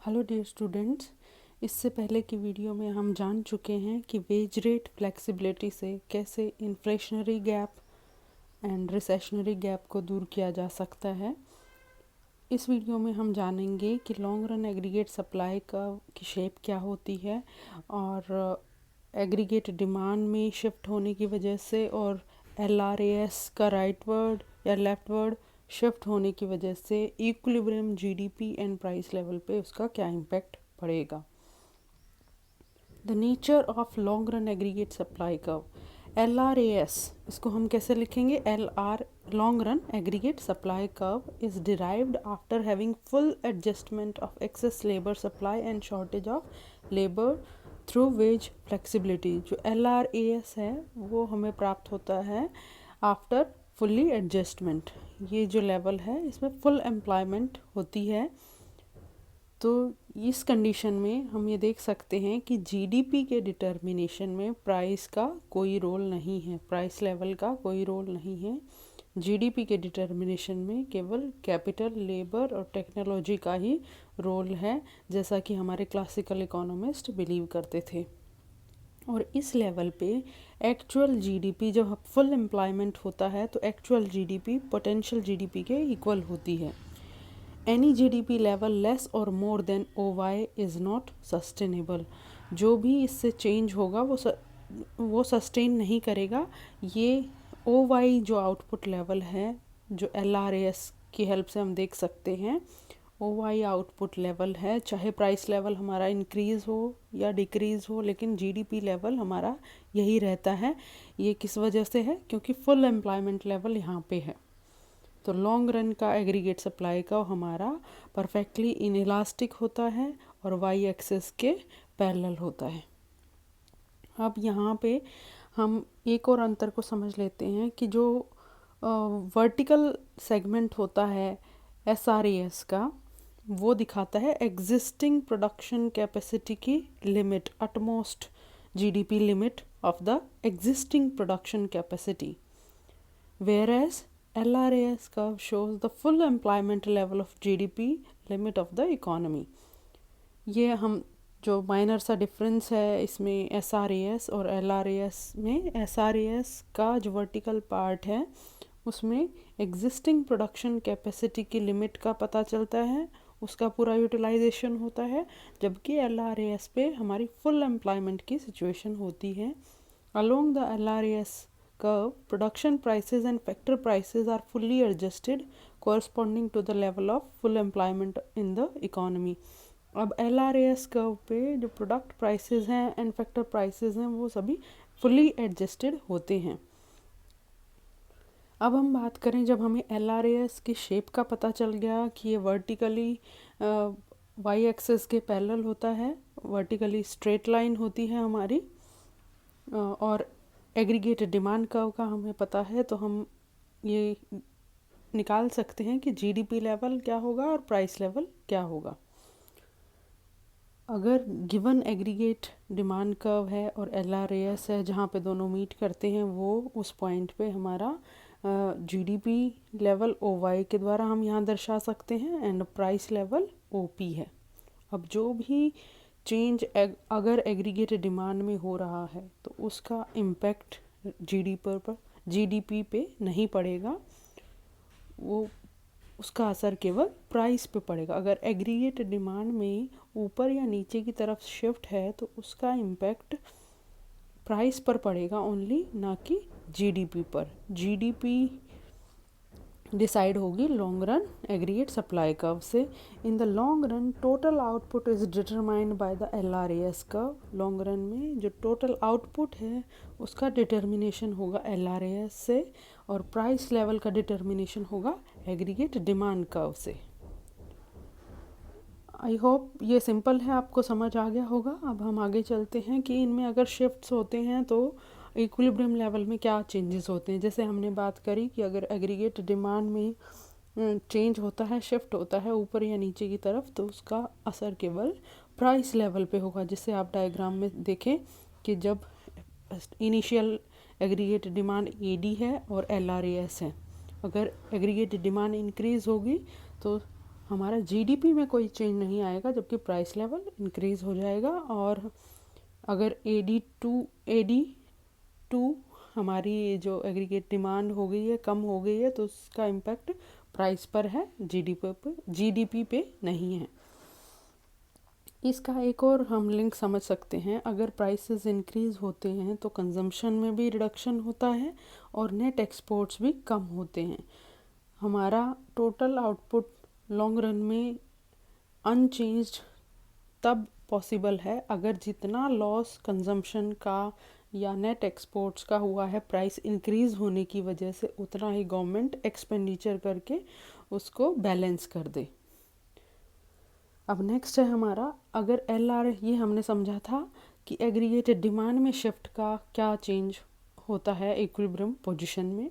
Hello dear students, इससे पहले की वीडियो में हम जान चुके हैं कि वेज रेट फ्लेक्सिबिलिटी से कैसे inflationary gap and recessionary gap को दूर किया जा सकता है। इस वीडियो में हम जानेंगे कि लॉन्ग रन एग्रीगेट सप्लाई की शेप क्या होती है और एग्रीगेट डिमांड में शिफ्ट होने की वजह से और LRAS का राइट वर्ड या लेफ्ट वर्ड शिफ्ट होने की वजह से equilibrium GDP and price level पे उसका क्या इम्पैक्ट पड़ेगा। The nature of long run aggregate supply curve, LRAS, इसको हम कैसे लिखेंगे? LR long run aggregate supply curve is derived after having full adjustment of excess labour supply and shortage of labour through wage flexibility. जो LRAS है वो हमें प्राप्त होता है आफ्टर फुल्ली एडजस्टमेंट। ये जो लेवल है इसमें फुल एम्प्लॉयमेंट होती है। तो इस कंडीशन में हम ये देख सकते हैं कि जीडीपी के डिटर्मिनेशन में प्राइस का कोई रोल नहीं है, प्राइस लेवल का कोई रोल नहीं है। जीडीपी के डिटर्मिनेशन में केवल कैपिटल, लेबर और टेक्नोलॉजी का ही रोल है, जैसा कि हमारे क्लासिकल इकोनॉमिस्ट बिलीव करते थे। और इस लेवल पे एक्चुअल जीडीपी, जब फुल एम्प्लॉयमेंट होता है तो एक्चुअल जीडीपी पोटेंशियल जीडीपी के इक्वल होती है। एनी जीडीपी लेवल लेस और more than OY is not sustainable. जो भी इससे चेंज होगा वो सस्टेन नहीं करेगा। ये OY जो आउटपुट लेवल है, जो LRAS की हेल्प से हम देख सकते हैं, OY आउटपुट लेवल है, चाहे प्राइस लेवल हमारा इंक्रीज़ हो या डिक्रीज़ हो, लेकिन जीडीपी लेवल हमारा यही रहता है। ये किस वजह से है? क्योंकि फुल एम्प्लॉयमेंट लेवल यहाँ पे है। तो लॉन्ग रन का एग्रीगेट सप्लाई का हमारा परफेक्टली इनइलास्टिक होता है और वाई एक्सिस के पैरेलल होता है। अब यहाँ पे हम एक और अंतर को समझ लेते हैं कि जो वर्टिकल सेगमेंट होता है SRAS का, वो दिखाता है एग्जिस्टिंग प्रोडक्शन कैपेसिटी की limit, utmost GDP limit of the existing production capacity, whereas LRAS curve shows the full employment level of GDP limit of the economy। ये हम जो माइनर सा डिफरेंस है इसमें SRAS और LRAS में, SRAS का जो वर्टिकल पार्ट है उसमें एग्जिस्टिंग प्रोडक्शन कैपेसिटी की लिमिट का पता चलता है, उसका पूरा यूटिलाइजेशन होता है, जबकि LRAS पे हमारी फुल एम्प्लॉयमेंट की सिचुएशन होती है। Along the LRAS curve, production prices and factor prices are fully adjusted corresponding to the level of full employment in the economy। अब LRAS कर्व पे जो प्रोडक्ट प्राइसेस हैं एंड फैक्टर प्राइसेस हैं वो सभी फुली एडजस्टेड होते हैं। अब हम बात करें, जब हमें LRAS की शेप का पता चल गया कि ये वर्टिकली वाई एक्सिस के पैरेलल होता है, वर्टिकली स्ट्रेट लाइन होती है हमारी, और एग्रीगेट डिमांड कर्व का हमें पता है, तो हम ये निकाल सकते हैं कि जीडीपी लेवल क्या होगा और प्राइस लेवल क्या होगा। अगर गिवन एग्रीगेट डिमांड कर्व है और LRAS है जहाँ पे दोनों मीट करते हैं, वो उस पॉइंट पे हमारा जीडीपी लेवल OY के द्वारा हम यहाँ दर्शा सकते हैं एंड प्राइस लेवल OP है। अब जो भी चेंज अगर एग्रीगेट डिमांड में हो रहा है तो उसका इम्पैक्ट जीडीपी पे नहीं पड़ेगा, वो उसका असर केवल प्राइस पे पड़ेगा। अगर एग्रीगेट डिमांड में ऊपर या नीचे की तरफ शिफ्ट है तो उसका इम्पैक्ट प्राइस पर पड़ेगा ओनली, ना कि जीडीपी पर। जीडीपी डिसाइड होगी long run aggregate supply curve से। In the long run total output is determined by the LRAS curve. Long run में जो टोटल आउटपुट है उसका डिटर्मिनेशन होगा LRAS से, और प्राइस लेवल का डिटर्मिनेशन होगा एग्रीगेट डिमांड कर्व से। आई होप ये सिंपल है, आपको समझ आ गया होगा। अब हम आगे चलते हैं कि इनमें अगर शिफ्ट्स होते हैं तो इक्विलिब्रियम लेवल में क्या चेंजेस होते हैं। जैसे हमने बात करी कि अगर एग्रीगेट डिमांड में चेंज होता है, शिफ्ट होता है ऊपर या नीचे की तरफ, तो उसका असर केवल प्राइस लेवल पे होगा। जिससे आप डायग्राम में देखें कि जब इनिशियल एग्रीगेट डिमांड AD है और LRAS है, अगर एग्रीगेट डिमांड इंक्रीज़ होगी तो हमारा जीडीपी में कोई चेंज नहीं आएगा, जबकि प्राइस लेवल इंक्रीज़ हो जाएगा। और अगर एडी टू हमारी जो एग्रीगेट डिमांड हो गई है, कम हो गई है, तो उसका इम्पैक्ट प्राइस पर है, जीडीपी पे नहीं है। इसका एक और हम लिंक समझ सकते हैं, अगर प्राइसेस इंक्रीज़ होते हैं तो कंजम्पशन में भी रिडक्शन होता है और नेट एक्सपोर्ट्स भी कम होते हैं। हमारा टोटल आउटपुट लॉन्ग रन में अनचेंज्ड तब पॉसिबल है अगर जितना लॉस कंजम्पशन का या नेट एक्सपोर्ट्स का हुआ है प्राइस इंक्रीज़ होने की वजह से, उतना ही गवर्नमेंट एक्सपेंडिचर करके उसको बैलेंस कर दे। अब नेक्स्ट है हमारा, अगर एलआर, ये हमने समझा था कि एग्रीगेटेड डिमांड में शिफ्ट का क्या चेंज होता है इक्विलिब्रियम पोजीशन में।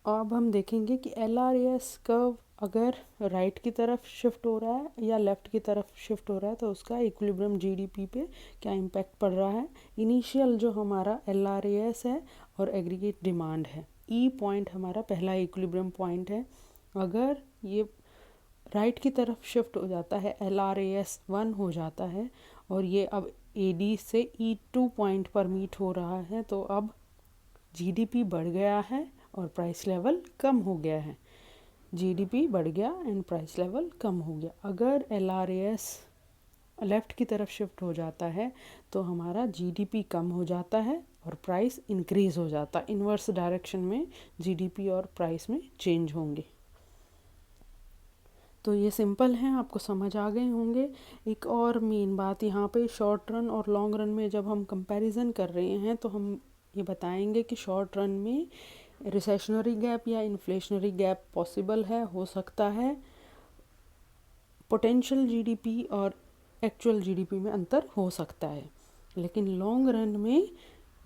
अब हम देखेंगे कि एलआरएस कर्व अगर राइट की तरफ शिफ्ट हो रहा है या लेफ़्ट की तरफ शिफ्ट हो रहा है तो उसका इक्विलिब्रियम जीडीपी पे क्या इम्पैक्ट पड़ रहा है। इनिशियल जो हमारा एलआरएस है और एग्रीगेट डिमांड है, ई पॉइंट हमारा पहला इक्विलिब्रियम पॉइंट है। अगर ये राइट की तरफ शिफ्ट हो जाता है, एलआरएस 1 हो जाता है और ये अब एडी से ई2 पॉइंट पर मीट हो रहा है, तो अब जीडीपी बढ़ गया है और प्राइस लेवल कम हो गया है। जीडीपी बढ़ गया एंड प्राइस लेवल कम हो गया। अगर एलआरएस लेफ़्ट की तरफ शिफ्ट हो जाता है तो हमारा जीडीपी कम हो जाता है और प्राइस इंक्रीज़ हो जाता है। इन्वर्स डायरेक्शन में जीडीपी और प्राइस में चेंज होंगे। तो ये सिंपल हैं, आपको समझ आ गए होंगे। एक और मेन बात यहाँ पे, शॉर्ट रन और लॉन्ग रन में जब हम कंपैरिजन कर रहे हैं तो हम ये बताएंगे कि शॉर्ट रन में रिसेशनरी गैप या इन्फ्लेशनरी गैप पॉसिबल है, हो सकता है। पोटेंशियल जीडीपी और एक्चुअल जीडीपी में अंतर हो सकता है, लेकिन लॉन्ग रन में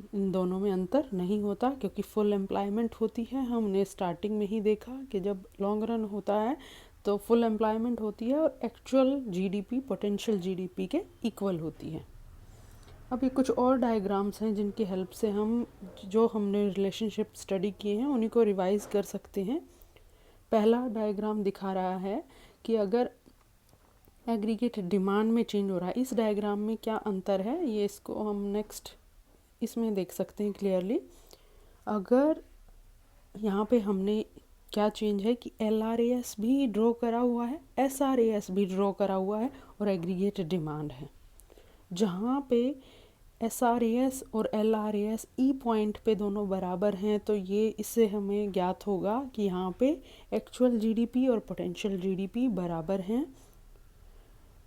इन दोनों में अंतर नहीं होता क्योंकि फुल एम्प्लॉयमेंट होती है। हमने स्टार्टिंग में ही देखा कि जब लॉन्ग रन होता है तो फुल एम्प्लॉयमेंट होती है और एक्चुअल जीडीपी पोटेंशियल जीडीपी के इक्वल होती है। अब ये कुछ और डायग्राम्स हैं जिनकी हेल्प से हम जो हमने रिलेशनशिप स्टडी किए हैं उन्हीं को रिवाइज कर सकते हैं। पहला डायग्राम दिखा रहा है कि अगर एग्रीगेट डिमांड में चेंज हो रहा है, इस डायग्राम में क्या अंतर है ये इसको हम नेक्स्ट इसमें देख सकते हैं क्लियरली। अगर यहाँ पे हमने क्या चेंज है कि एलआरएस भी ड्रॉ करा हुआ है, एसआरएस भी ड्रॉ करा हुआ है और एग्रीगेट डिमांड है। जहाँ पे एसआरएस और एलआरएस ई पॉइंट पे दोनों बराबर हैं तो ये इससे हमें ज्ञात होगा कि यहाँ पे एक्चुअल जीडीपी और पोटेंशियल जीडीपी बराबर हैं।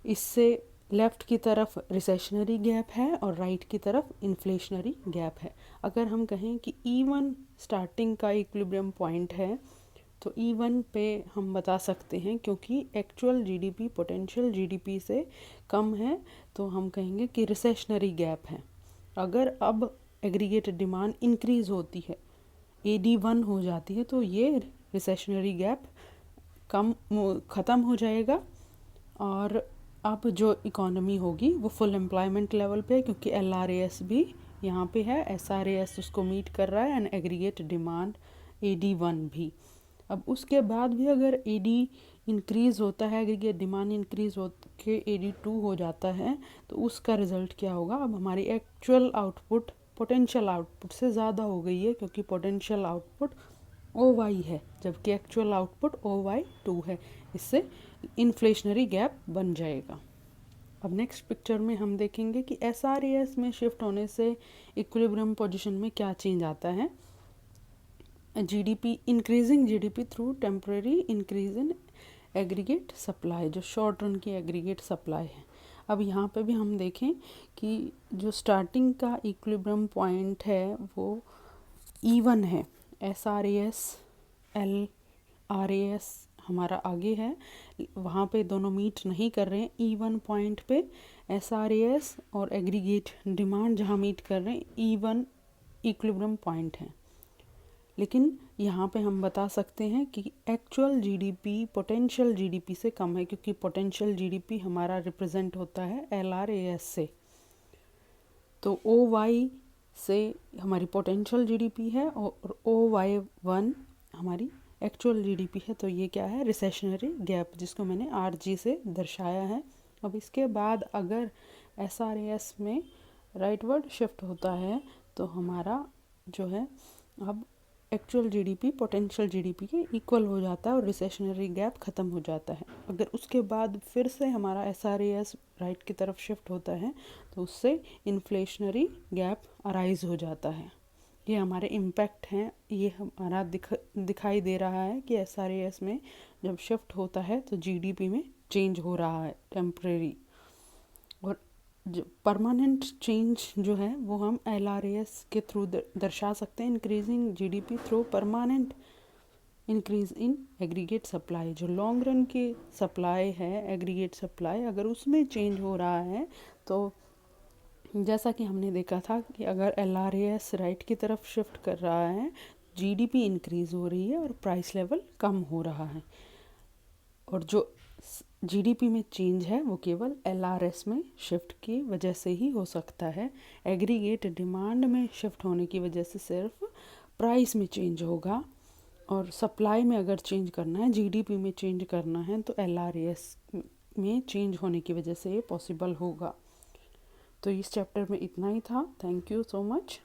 इससे लेफ़्ट की तरफ रिसेशनरी गैप है और राइट की तरफ इन्फ्लेशनरी गैप है। अगर हम कहें कि E1 स्टार्टिंग का इक्विलिब्रियम पॉइंट है तो E1 पे हम बता सकते हैं क्योंकि एक्चुअल जीडीपी पोटेंशियल जीडीपी से कम है तो हम कहेंगे कि रिसेशनरी गैप है। अगर अब एग्रीगेटेड डिमांड इंक्रीज़ होती है, AD1 हो जाती है, तो ये रिसेशनरी गैप ख़त्म हो जाएगा और अब जो इकोनॉमी होगी वो फुल एम्प्लॉयमेंट लेवल पे, क्योंकि एलआरएस भी यहाँ पे है, एसआरएस उसको मीट कर रहा है एंड एग्रीगेट डिमांड AD1 भी। अब उसके बाद भी अगर AD इंक्रीज़ होता है, एग्रीगेट डिमांड इंक्रीज़ हो के AD2 हो जाता है तो उसका रिज़ल्ट क्या होगा। अब हमारी एक्चुअल आउटपुट पोटेंशियल आउटपुट से ज़्यादा हो गई है क्योंकि पोटेंशियल आउटपुट OY है जबकि एक्चुअल आउटपुट OY2 है। इससे इन्फ्लेशनरी गैप बन जाएगा। अब नेक्स्ट पिक्चर में हम देखेंगे कि एसआरएस में शिफ्ट होने से इक्विलिब्रियम पोजीशन में क्या चेंज आता है। GDP, increasing GDP through temporary increase in aggregate supply, जो शॉर्ट रन की एग्रीगेट सप्लाई है। अब यहाँ पे भी हम देखें कि जो स्टार्टिंग का इक्विलिब्रियम पॉइंट है वो E1 है, एसआरएस एलआरएस हमारा आगे है, वहाँ पे दोनों मीट नहीं कर रहे हैं। E1 पॉइंट पे एसआरएस और एग्रीगेट डिमांड जहाँ मीट कर रहे हैं E1 इक्विलिब्रियम पॉइंट है। लेकिन यहाँ पे हम बता सकते हैं कि एक्चुअल जीडीपी पोटेंशियल जीडीपी से कम है क्योंकि पोटेंशियल जीडीपी हमारा रिप्रेजेंट होता है एलआरएस से। तो OY से हमारी पोटेंशियल जीडीपी है और OY1 हमारी एक्चुअल जीडीपी है, तो ये क्या है, रिसेशनरी गैप, जिसको मैंने आरजी से दर्शाया है। अब इसके बाद अगर एसआरएएस में राइटवर्ड शिफ्ट होता है तो हमारा जो है अब एक्चुअल जीडीपी पोटेंशियल जीडीपी के इक्वल हो जाता है और रिसेशनरी गैप ख़त्म हो जाता है। अगर उसके बाद फिर से हमारा एसआरएएस राइट की तरफ शिफ्ट होता है तो उससे इन्फ्लेशनरी गैप अराइज हो जाता है। ये हमारे इम्पैक्ट हैं, ये हमारा दिखाई दे रहा है कि एसआरएएस में जब शिफ्ट होता है तो जीडीपी में चेंज हो रहा है टेम्परेरी। और जो परमानेंट चेंज जो है वो हम एलआरएएस के थ्रू दर्शा सकते हैं, increasing GDP through permanent increase in aggregate supply. जो लॉन्ग रन की सप्लाई है, एग्रीगेट सप्लाई, अगर उसमें चेंज हो रहा है तो जैसा कि हमने देखा था कि अगर एलआरएएस राइट की तरफ शिफ्ट कर रहा है, जीडीपी इंक्रीज हो रही है और प्राइस लेवल कम हो रहा है। और जो जीडीपी में चेंज है वो केवल एलआरएस में शिफ्ट की वजह से ही हो सकता है। एग्रीगेट डिमांड में शिफ्ट होने की वजह से सिर्फ प्राइस में चेंज होगा, और सप्लाई में अगर चेंज करना है, जीडीपी में चेंज करना है, तो एलआरएस में चेंज होने की वजह से ये पॉसिबल होगा। तो इस चैप्टर में इतना ही था। Thank you so much.